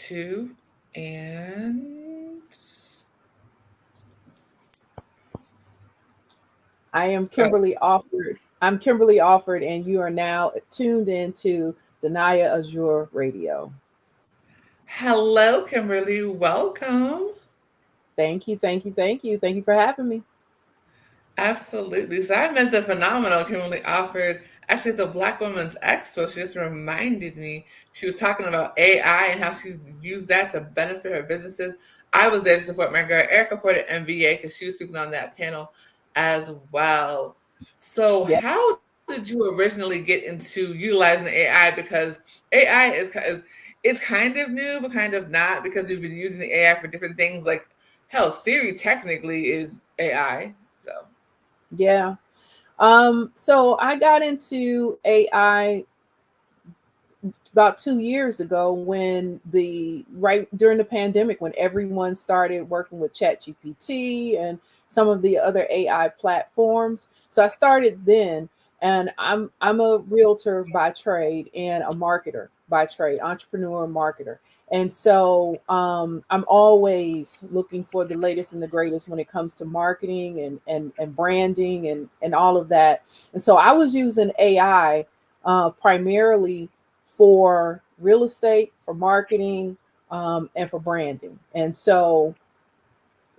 two, and I am oh, Kimberly Offord. I'm Kimberly Offord, and you are now tuned into Denia Azure Radio. hello, Kimberly. Welcome. Thank you, thank you, thank you. Thank you for having me. Absolutely. So I met the phenomenal Kimberly Offord actually at the Black Women's Expo. She just reminded me. She was talking about AI and how she's used that to benefit her businesses. I was there to support my girl Erica for the MBA because she was speaking on that panel as well. So Yeah. how did you originally get into utilizing AI? Because AI is it's kind of new, but kind of not because we've been using the AI for different things. Like hell, Siri technically is AI. So. Yeah. So I got into AI about 2 years ago when the right during the pandemic when everyone started working with ChatGPT and some of the other AI platforms. So I started then, and I'm a realtor by trade and a marketer by trade, entrepreneur marketer. And so I'm always looking for the latest and the greatest when it comes to marketing and branding and all of that. And so I was using AI primarily for real estate, for marketing, and for branding. And so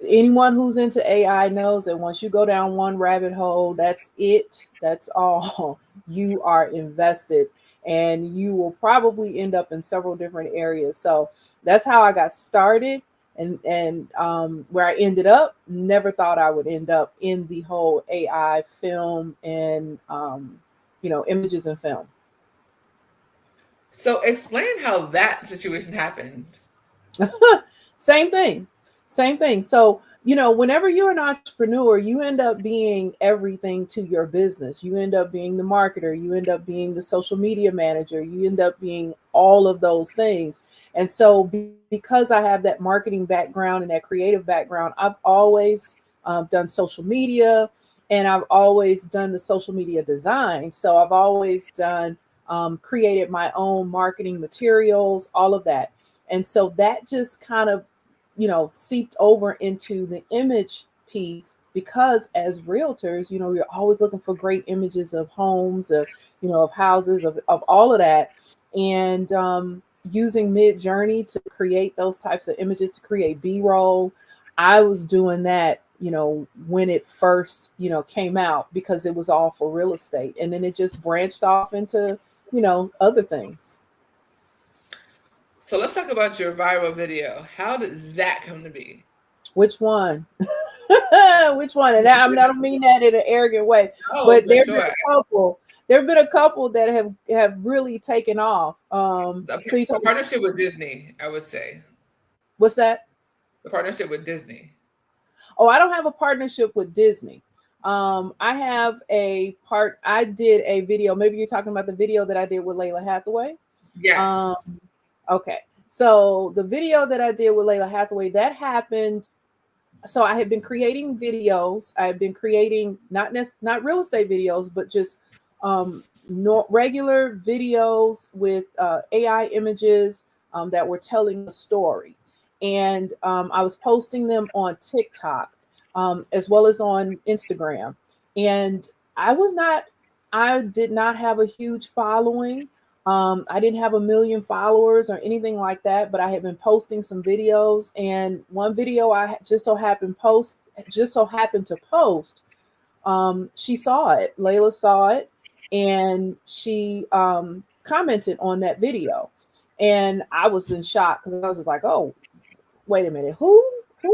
anyone who's into AI knows that once you go down one rabbit hole, that's it. That's all. You are invested, and you will probably end up in several different areas. So that's how I got started. And where I ended up, never thought I would end up in the whole AI film and images and film. So explain how that situation happened. Same thing. Same thing. So, whenever you're an entrepreneur, you end up being everything to your business. You end up being the marketer, you end up being the social media manager, you end up being all of those things. And so, because I have that marketing background and that creative background, I've always done social media, and I've always done the social media design. So, I've always done created my own marketing materials, all of that. And so that just kind of, seeped over into the image piece because as realtors, you're always looking for great images of homes, of houses, of all of that. And using Mid Journey to create those types of images, to create B-roll, I was doing that, when it first, came out because it was all for real estate. And then it just branched off into, other things. So let's talk about your viral video. How did that come to be? Which one? Which one? And I don't mean that in an arrogant way, Oh, but for sure. There have been a couple that have really taken off. So you The talking? partnership with Disney, I would say. What's that? The partnership with Disney. Oh, I don't have a partnership with Disney. I have a part. I did a video. Maybe you're talking about the video that I did with Layla Hathaway. Um, Yes. okay. So the video that I did with Layla Hathaway that happened. So I had been creating videos. I had been creating not real estate videos, but just regular videos with AI images that were telling a story, and I was posting them on TikTok as well as on Instagram. And I was not, I did not have a huge following. I didn't have a million followers or anything like that, but I had been posting some videos, and one video I just so happened to post. She saw it. Layla saw it, and she commented on that video, and I was in shock because I was just like, "Oh, wait a minute, who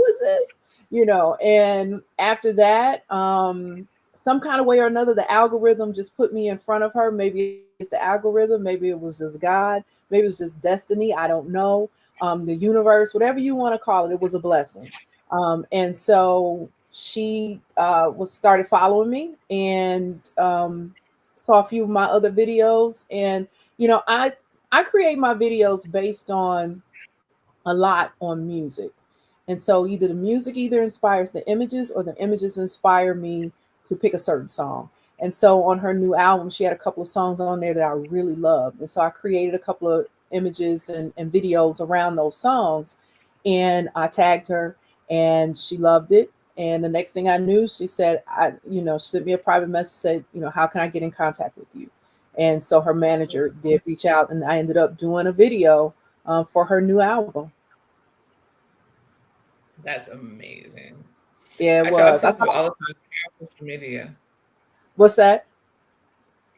is this?" And after that, some kind of way or another, the algorithm just put me in front of her. Maybe it's the algorithm, maybe it was just God, maybe it was just destiny, I don't know. The universe, whatever you want to call it, it was a blessing. And so she was started following me, and saw a few of my other videos. And I create my videos based on a lot on music. And so either the music either inspires the images, or the images inspire me to pick a certain song. And so on her new album, she had a couple of songs on there that I really loved. And so I created a couple of images and videos around those songs. And I tagged her and she loved it. And the next thing I knew, she said, she sent me a private message, said, how can I get in contact with you? And so her manager did reach out, and I ended up doing a video for her new album. That's amazing. Yeah, it Actually, I was. tell I people thought, all the time, the power of social media. what's that?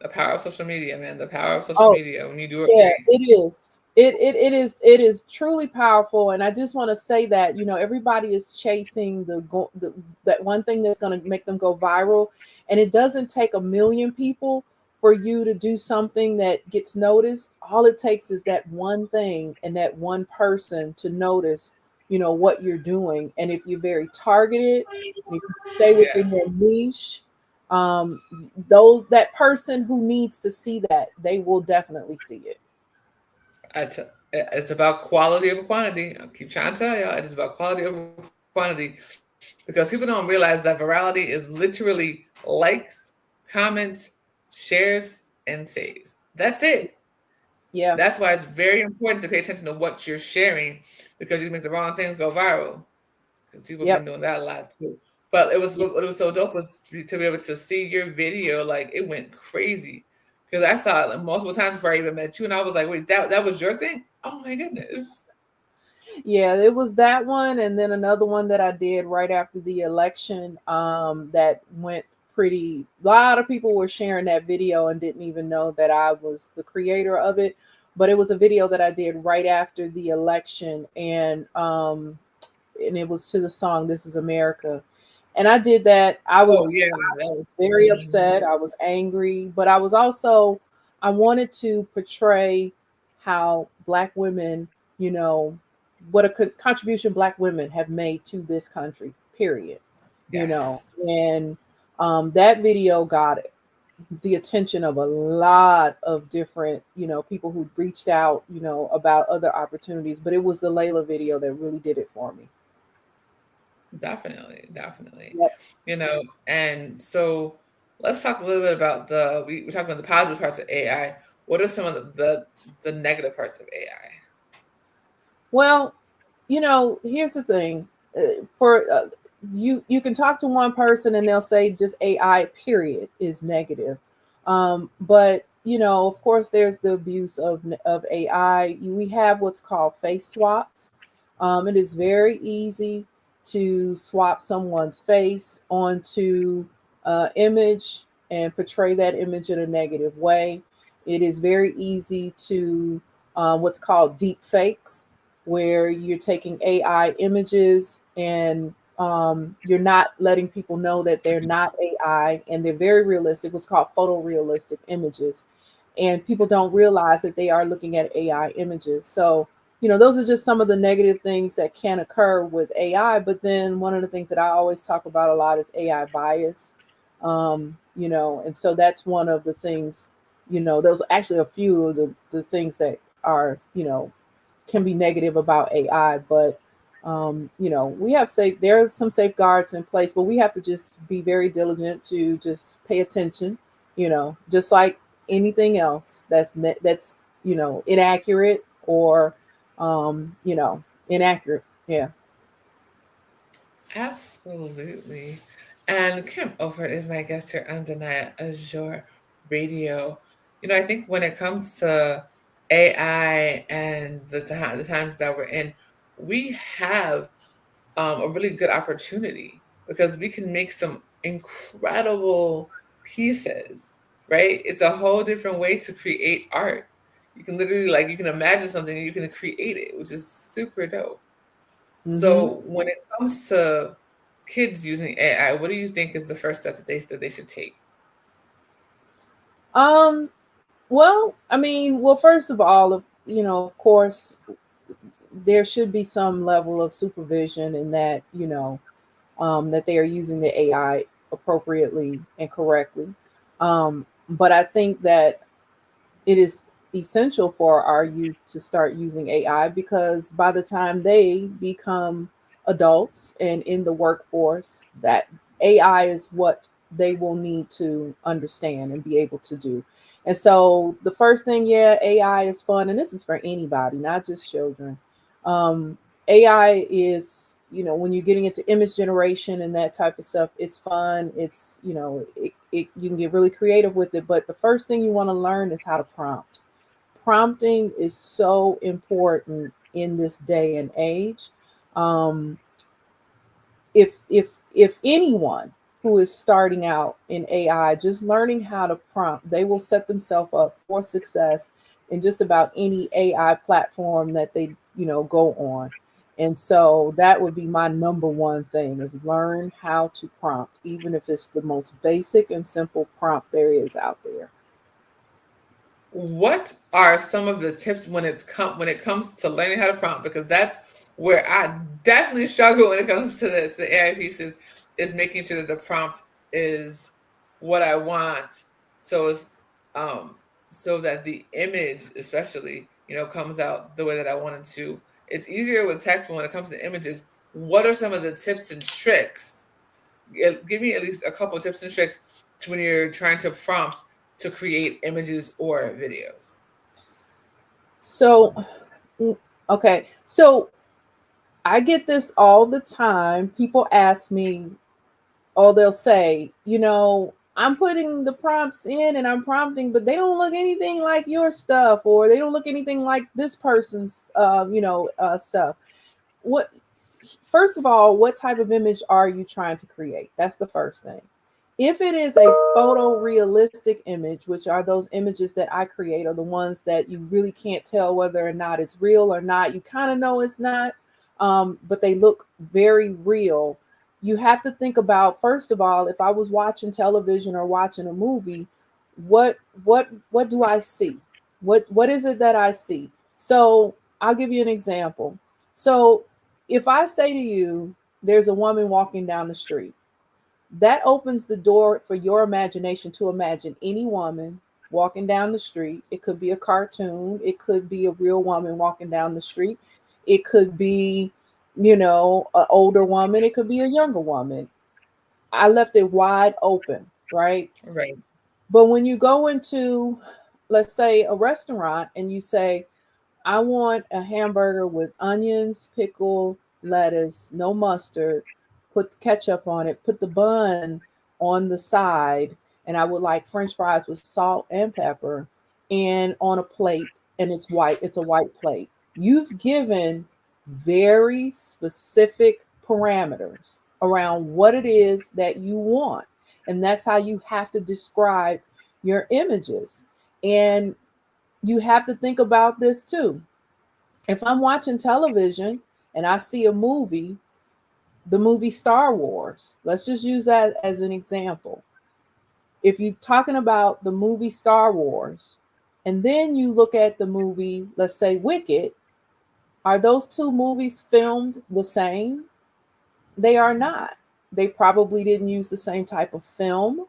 The power of social media, man. The power of social Oh, media when you do it yeah, right. it is. It is truly powerful, and I just want to say that everybody is chasing that one thing that's going to make them go viral, and it doesn't take a million people for you to do something that gets noticed. All it takes is that one thing and that one person to notice, what you're doing, and if you're very targeted, and if you stay within Yes. your niche, um, those that person who needs to see that, they will definitely see it. It's about quality over quantity. I keep trying to tell y'all, it is about quality over quantity because people don't realize that virality is literally likes, comments, shares, and saves. That's it. Yeah. That's why it's very important to pay attention to what you're sharing because you can make the wrong things go viral. Because people have been Yep. doing that a lot too. But Yep. what was so dope was to be able to see your video. Like it went crazy because I saw it like, multiple times before I even met you, and I was like, "Wait, that was your thing? Oh my goodness, Yeah, it was that one, and then another one that I did right after the election. That went pretty. A lot of people were sharing that video and didn't even know that I was the creator of it. But it was a video that I did right after the election, and it was to the song "This Is America." And I did that. I oh was yeah, I that was was very upset. I was angry, but I wanted to portray how Black women, you know, what a contribution Black women have made to this country. Period. yes, And that video got the attention of a lot of different, people who reached out, about other opportunities. But it was the Layla video that really did it for me. definitely, definitely. Yep. And so let's talk a little bit about we talked about the positive parts of AI. What are some of the negative parts of AI? Well, here's the thing. For you can talk to one person and they'll say just AI period is negative. But of course, there's the abuse of AI. We have what's called face swaps. It is very easy to swap someone's face onto image and portray that image in a negative way. It is very easy to what's called deep fakes, where you're taking AI images and you're not letting people know that they're not AI and they're very realistic, what's called photorealistic images. And people don't realize that they are looking at AI images. So, those are just some of the negative things that can occur with AI. But then one of the things that I always talk about a lot is AI bias. And so that's one of the things, those are actually a few of the things that are, can be negative about AI, but we have there are some safeguards in place, but we have to just be very diligent to just pay attention, just like anything else that's inaccurate or inaccurate. Yeah. Absolutely. And Kim Offord is my guest here on Denia Azure Radio. I think when it comes to AI and the times that we're in, we have a really good opportunity because we can make some incredible pieces, right? It's a whole different way to create art. You can literally you can imagine something and you can create it, which is super dope. Hmm. So when it comes to kids using AI, what do you think is the first step that they should take? um well, I mean, well, first of all, of course, there should be some level of supervision in that, that they are using the AI appropriately and correctly. But I think that it is essential for our youth to start using AI, because by the time they become adults and in the workforce, that AI is what they will need to understand and be able to do. And so the first thing, yeah, AI is fun, and this is for anybody, not just children. Um, AI is, when you're getting into image generation and that type of stuff, it's fun. It's, you can get really creative with it. But the first thing you want to learn is how to prompt. Prompting is so important in this day and age. Um, if anyone who is starting out in AI, just learning how to prompt, they will set themselves up for success in just about any AI platform that they, go on. And so that would be my number one thing is learn how to prompt, even if it's the most basic and simple prompt there is out there. What are some of the tips when it comes to learning how to prompt? Because that's where I definitely struggle when it comes to this. The AI pieces is making sure that the prompt is what I want, so it's um so that the image, especially, comes out the way that I want it to. It's easier with text, but when it comes to images, what are some of the tips and tricks? Give me at least a couple of tips and tricks when you're trying to prompt to create images or videos. So, mm, okay. So I get this all the time. People ask me, or they'll say, I'm putting the prompts in and I'm prompting, but they don't look anything like your stuff, or they don't look anything like this person's, stuff. What, first of all, what type of image are you trying to create? That's the first thing. If it is a photorealistic image, which are those images that I create, are the ones that you really can't tell whether or not it's real or not. You kind of know it's not, but they look very real. You have to think about, first of all, if I was watching television or watching a movie, what do I see? What is it that I see? So I'll give you an example. So if I say to you, there's a woman walking down the street, that opens the door for your imagination to imagine any woman walking down the street. It could be a cartoon, it could be a real woman walking down the street, it could be, an older woman, it could be a younger woman. I left it wide open, right? Right. But when you go into, let's say, a restaurant and you say, I want a hamburger with onions, pickle, lettuce, no mustard. Put ketchup on it. Put the bun on the side. And I would like French fries with salt and pepper and on a plate. And it's white. It's a white plate. You've given very specific parameters around what it is that you want. And that's how you have to describe your images. And you have to think about this too. If I'm watching television and I see a movie, the movie Star Wars, let's just use that as an example. If you're talking about the movie Star Wars, and then you look at the movie, let's say Wicked, are those two movies filmed the same? They are not. They probably didn't use the same type of film.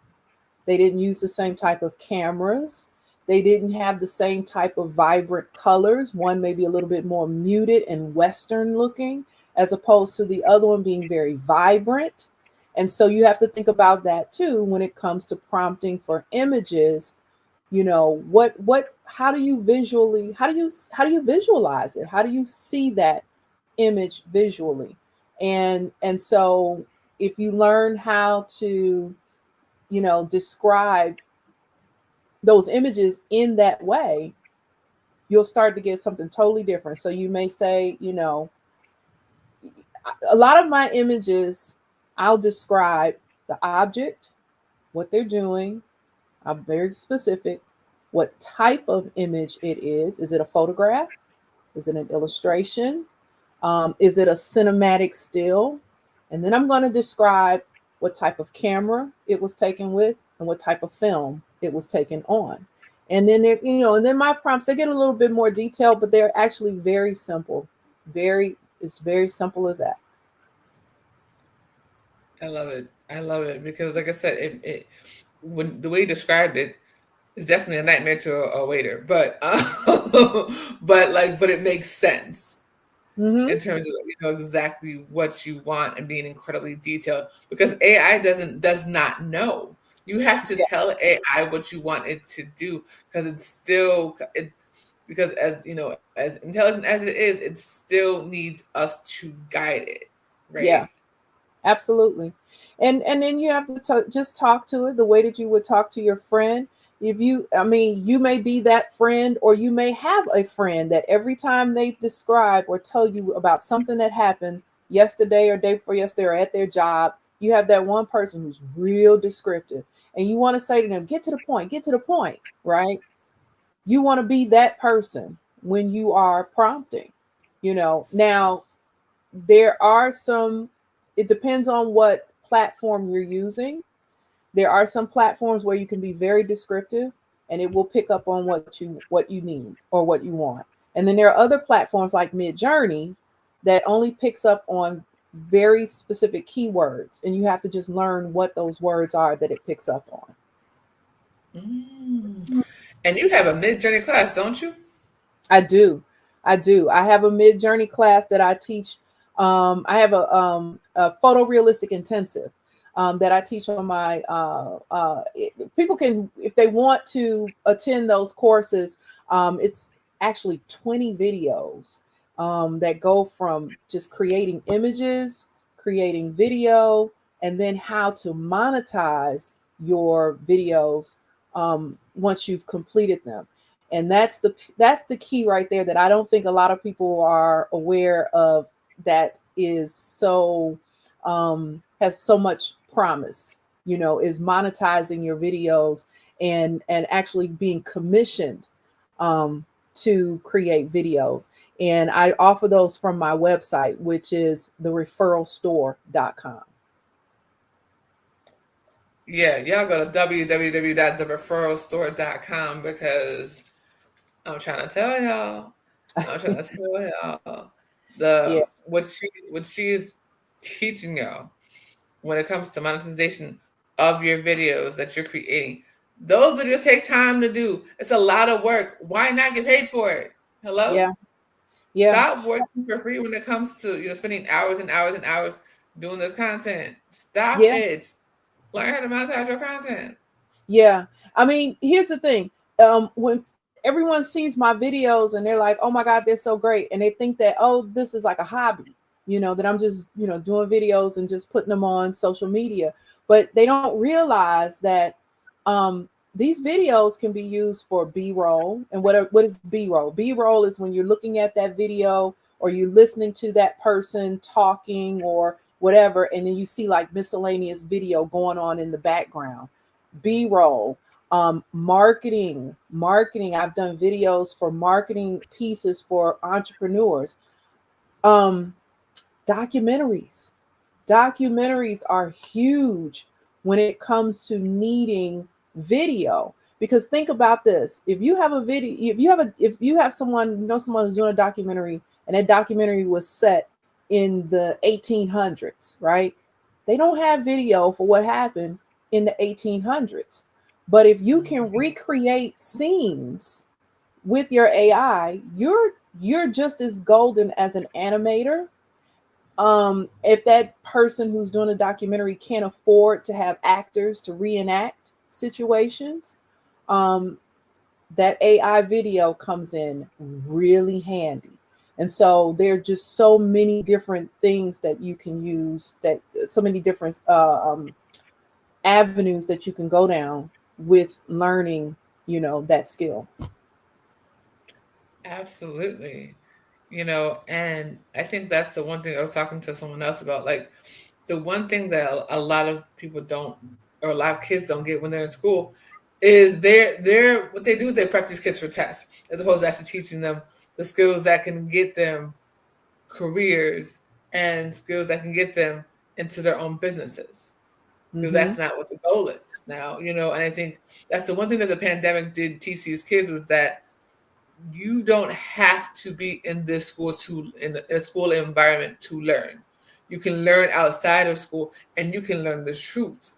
They didn't use the same type of cameras. They didn't have the same type of vibrant colors. One may be a little bit more muted and Western looking, as opposed to the other one being very vibrant. And so you have to think about that too when it comes to prompting for images. How do you visually, how do you visualize it? How do you see that image visually? And so if you learn how to, describe those images in that way, you'll start to get something totally different. So you may say, a lot of my images, I'll describe the object, what they're doing. I'm very specific. What type of image it is. Is it a photograph? Is it an illustration? Is it a cinematic still? And then I'm going to describe what type of camera it was taken with and what type of film it was taken on. And then and then my prompts, they get a little bit more detailed, but they're actually very simple. It's very simple as that. I love it. I love it because, like I said, when the way you described it is definitely a nightmare to a waiter, but but it makes sense Mm-hmm. in terms of exactly what you want and being incredibly detailed because AI does not know. You have to Yeah, tell AI what you want it to do because it's still because as you know, as intelligent as it still needs us to guide it, right? yeah, absolutely. And then you have to just talk to it the way that you would talk to your friend. If you, I mean, you may be that friend, or you may have a friend that every time they describe or tell you about something that happened yesterday or day before yesterday or at their job, you have that one person who's real descriptive, and you want to say to them, get to the point, right? You want to be that person when you are prompting. Now there are some, it depends on what platform you're using. There are some platforms where you can be very descriptive and it will pick up on what you need or what you want. And then there are other platforms like Midjourney that only picks up on very specific keywords, and you have to just learn what those words are that it picks up on. Mm. And you have a mid journey class, don't you? I do. I do. I have a mid journey class that I teach. I have a photorealistic intensive that I teach on my. People can, if they want to attend those courses, it's actually 20 videos that go from just creating images, creating video, and then how to monetize your videos once you've completed them. And that's the key right there that I don't think a lot of people are aware of, that is so has so much promise, is monetizing your videos and actually being commissioned to create videos. And I offer those from my website, which is thereferralstore.com. Yeah, y'all go to www.thereferralstore.com because I'm trying to tell y'all, I'm trying to tell y'all Yeah, what she is teaching y'all when it comes to monetization of your videos that you're creating. Those videos take time to do. It's a lot of work. Why not get paid for it? Hello? yeah, yeah, Stop working for free when it comes to spending hours and hours and hours doing this content. Stop yeah. it. Learn how to monetize your content. Yeah. I mean, here's the thing. When everyone sees my videos and they're like, oh my God, they're so great. And they think that, oh, this is like a hobby, that I'm just, doing videos and just putting them on social media. But they don't realize that these videos can be used for B-roll. And what is B-roll? B-roll is when you're looking at that video or you're listening to that person talking or whatever, and then you see like miscellaneous video going on in the background. B-roll, marketing. I've done videos for marketing pieces for entrepreneurs. Um, documentaries. Documentaries are huge when it comes to needing video. Because think about this: if you have a video, if you have someone, someone who's doing a documentary, and that documentary was set in the 1800s, right? They don't have video for what happened in the 1800s. But if you can recreate scenes with your AI, you're just as golden as an animator. If that person who's doing a documentary can't afford to have actors to reenact situations, um, that AI video comes in really handy. And so there are just so many different things that you can use, that so many different avenues that you can go down with learning, that skill. Absolutely. And I think that's the one thing I was talking to someone else about. Like, the one thing that a lot of people don't, or a lot of kids don't get when they're in school, is they're what they do is they prep these kids for tests, as opposed to actually teaching them the skills that can get them careers and skills that can get them into their own businesses. Because Mm-hmm. that's not what the goal is now, and I think that's the one thing that the pandemic did teach these kids was that you don't have to be in this school in a school environment to learn. You can learn outside of school, and you can learn the truth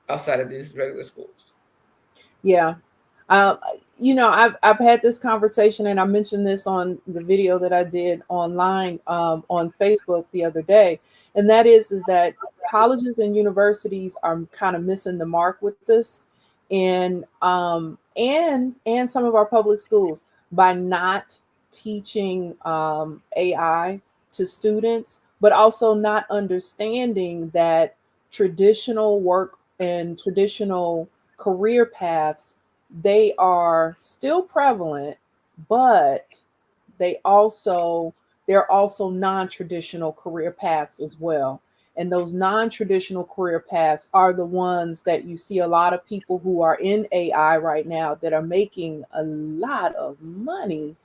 outside of these regular schools. Yeah. Um, I've had this conversation, and I mentioned this on the video that I did online on Facebook the other day, and that is that colleges and universities are kind of missing the mark with this, and some of our public schools by not teaching AI to students, but also not understanding that traditional work and traditional career paths, they are still prevalent, but they also they're also non-traditional career paths as well. And those non-traditional career paths are the ones that you see a lot of people who are in AI right now that are making a lot of money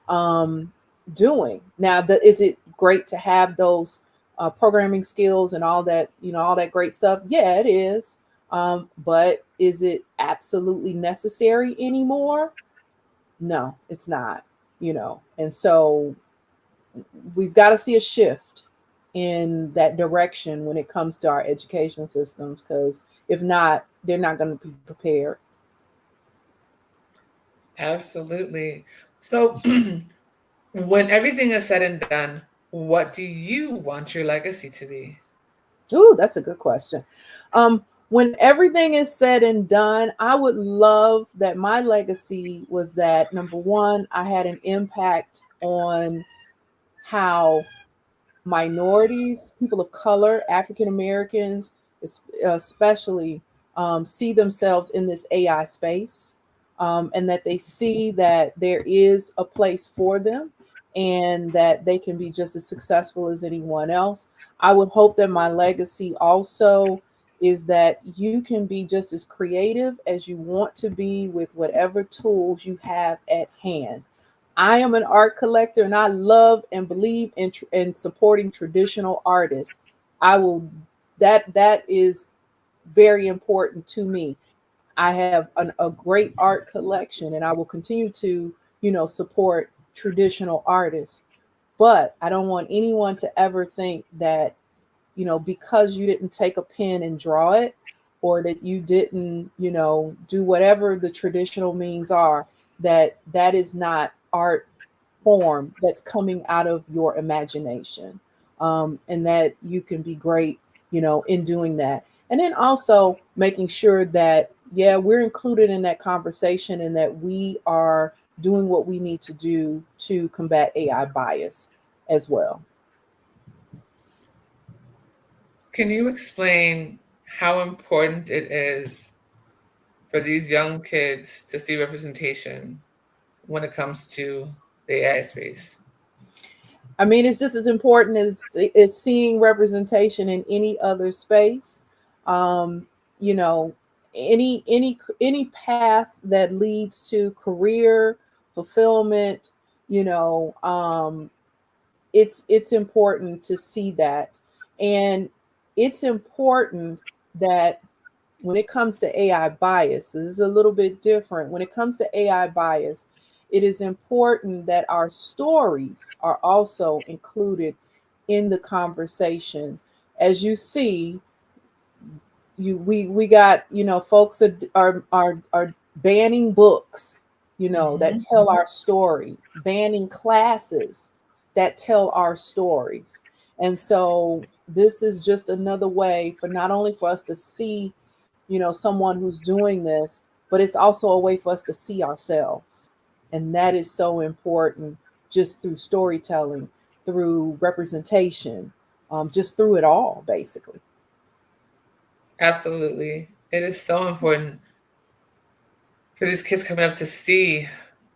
um, doing. Now, is it great to have those programming skills and all that, all that great stuff? Yeah, it is. But is it absolutely necessary anymore? No, it's not. And so we've got to see a shift in that direction when it comes to our education systems, because if not, they're not going to be prepared. Absolutely. So, when everything is said and done, what do you want your legacy to be? Ooh, that's a good question. When everything is said and done, I would love that my legacy was that, number one, I had an impact on how minorities, people of color, African Americans, especially, see themselves in this AI space, and that they see that there is a place for them and that they can be just as successful as anyone else. I would hope that my legacy also is that you can be just as creative as you want to be with whatever tools you have at hand. I am an art collector, and I love and believe in supporting traditional artists. I will that is very important to me. I have a great art collection, and I will continue to, support traditional artists. But I don't want anyone to ever think that, because you didn't take a pen and draw it, or that you didn't, do whatever the traditional means are, that that is not art form that's coming out of your imagination, and that you can be great, in doing that. And then also making sure that, yeah, we're included in that conversation and that we are doing what we need to do to combat AI bias as well. Can you explain how important it is for these young kids to see representation when it comes to the AI space? I mean, it's just as important as seeing representation in any other space. Um, you know, any path that leads to career fulfillment. You know, it's important to see that, and it's important that when it comes to AI bias, this is a little bit different. When it comes to AI bias, it is important that our stories are also included in the conversations. As you see, we got, folks are banning books, that Hmm. tell our story, banning classes that tell our stories. And so this is just another way for not only for us to see, someone who's doing this, but it's also a way for us to see ourselves. And that is so important, just through storytelling, through representation, just through it all, basically. Absolutely. It is so important for these kids coming up to see,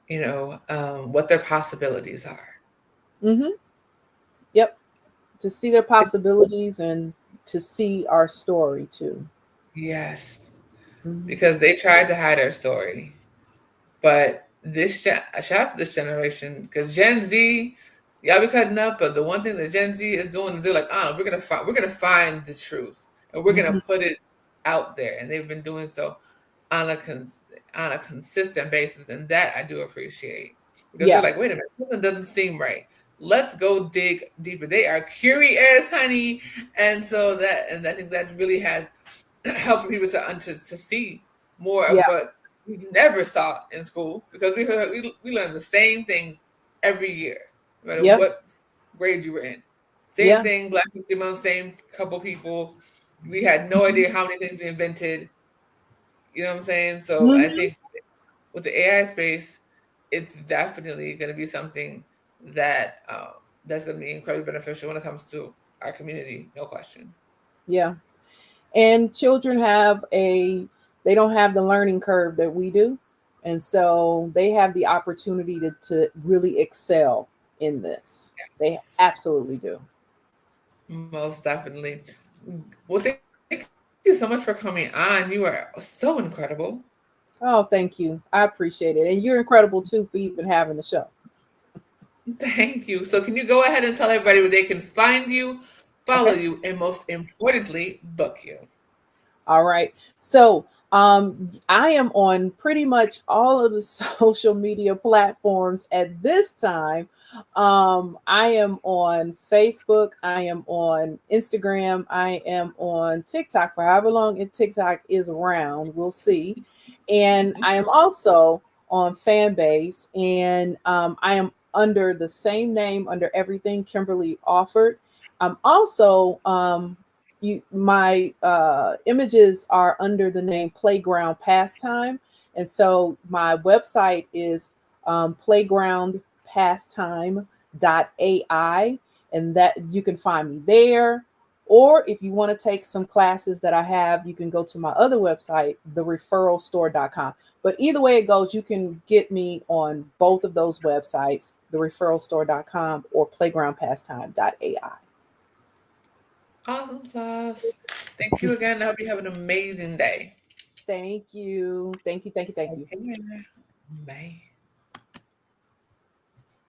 what their possibilities are. Hmm. Yep. To see their possibilities and to see our story too. Yes, Hmm. because they tried to hide our story. But shout out to this generation, because Gen Z, y'all be cutting up, but the one thing that Gen Z is doing is they're like, oh, we're gonna find the truth and we're gonna Hmm. put it out there, and they've been doing so on on a consistent basis, and that I do appreciate, because they're Yeah. like, wait a minute, something doesn't seem right. Let's go dig deeper. They are curious, honey, and I think that really has helped for people to see more of Yeah. what we never saw in school because we learned the same things every year, no matter Yep. what grade you were in. Same Yeah. thing, Black History Month, same couple people. We had no Mhm. idea how many things we invented. You know what I'm saying? So I Mhm. think with the AI space, it's definitely going to be something that that's going to be incredibly beneficial when it comes to our community, no question. Yeah. And children have they don't have the learning curve that we do. And so they have the opportunity to really excel in this. They absolutely do. Most definitely. Well, thank you so much for coming on. You are so incredible. Oh, thank you. I appreciate it. And you're incredible too for even having the show. Thank you. So, can you go ahead and tell everybody where they can find you, follow Okay. you, and most importantly, book you? All right. So I am on pretty much all of the social media platforms at this time. I am on Facebook. I am on Instagram. I am on TikTok for however long TikTok is around. We'll see. And I am also on Fanbase, and I am under the same name under everything Kimberly Offered. I'm also my images are under the name Playground Pastime, and so my website is playgroundpastime.ai, and that you can find me there. Or if you want to take some classes that I have, you can go to my other website, thereferralstore.com. But either way it goes, you can get me on both of those websites, thereferralstore.com or playgroundpastime.ai. Awesome sauce. Thank you again. I hope you have an amazing day. Thank you. Thank you. Thank you. Thank Take you. care. Bye.